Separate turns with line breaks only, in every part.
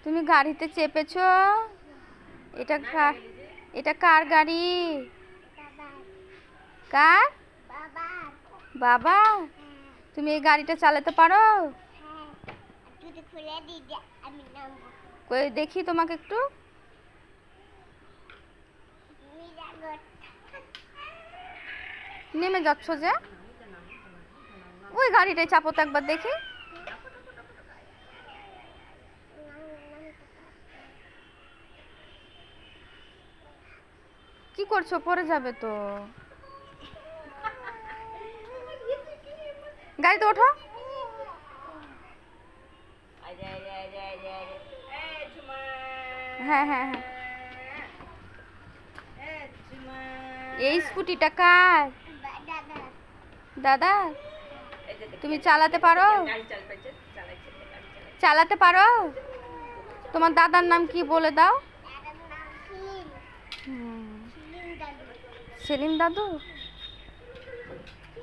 তুমি গাড়িতে চেপেছো? এটা কার? এটা কার গাড়ি? কার? বাবা। তুমি এই গাড়িটা চালাতে পারো? কই দেখি তোমাকে একটু। নেমে যাচ্ছ যে? ওই গাড়িটায় চাপো তো একবার দেখি। কি করছো? পড়ে যাবে তো। গাড়িতে ওঠো। হ্যাঁ হ্যাঁ হ্যাঁ। এই স্কুটিটা কার? দাদা। তুমি চালাতে পারো? চালাতে পারো? তোমার দাদার নাম কি বলে দাও? সেলিম দাদু।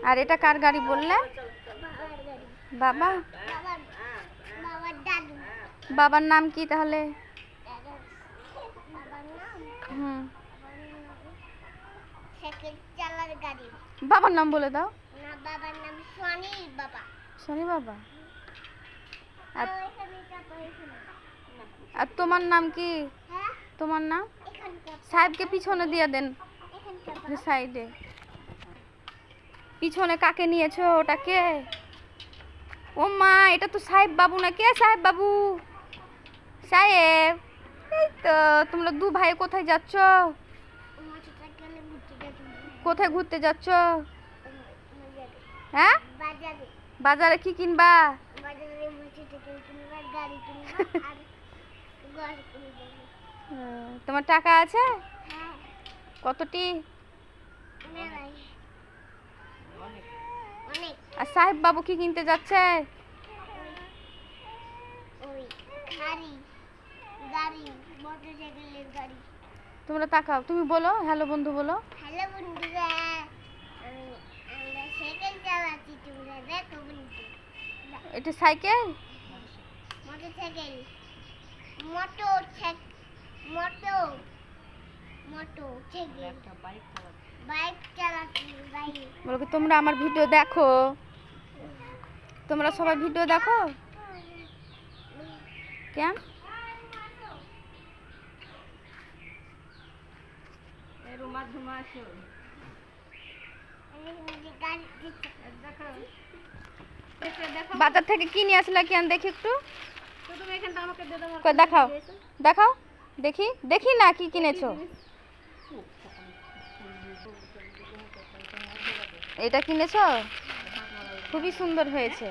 আর এটা কার গাড়ি বললে? বাবা। বাবার নাম কি তাহলে? বাবার নাম বলে দাও। বাবার নাম শনি বাবা। শনি বাবা। আর তোমার নাম কি? তোমার নাম? সাহেবকে পিছনে দিয়ে দেন। সাইডে। পিছনে কাকে নিয়েছো? ওটাকে? ও মা, এটা তো সাহেব বাবু না। কে সাহেব বাবু? সাহেব। এই তো তোমরা দু ভাই কোথায় যাচ্ছ? কোথায় ঘুরতে যাচ্ছ? হ্যাঁ, বাজারে কি কিনবা? তোমার টাকা আছে? কতটি? আর সাহেব বাবু কি কিনতে যাচ্ছে? তোমরা তাকাও, তুমি বলো হ্যালো বন্ধু বলো। হ্যালো বন্ধুরা, আমরা সাইকেল চালাচ্ছি, তোমরা দেখো বন্ধু। এটা সাইকেল? মোটরসাইকেল। বাইক চালাচ্ছি। বলো কি তোমরা আমার ভিডিও দেখো? তোমরা সবাই ভিডিও দেখো? কেন? বাজার থেকে কি নিয়ে আসলে কেন দেখি একটু। দেখাও দেখাও দেখি। দেখি না কি কিনেছো। এটা কিনেছো? খুবই সুন্দর হয়েছে।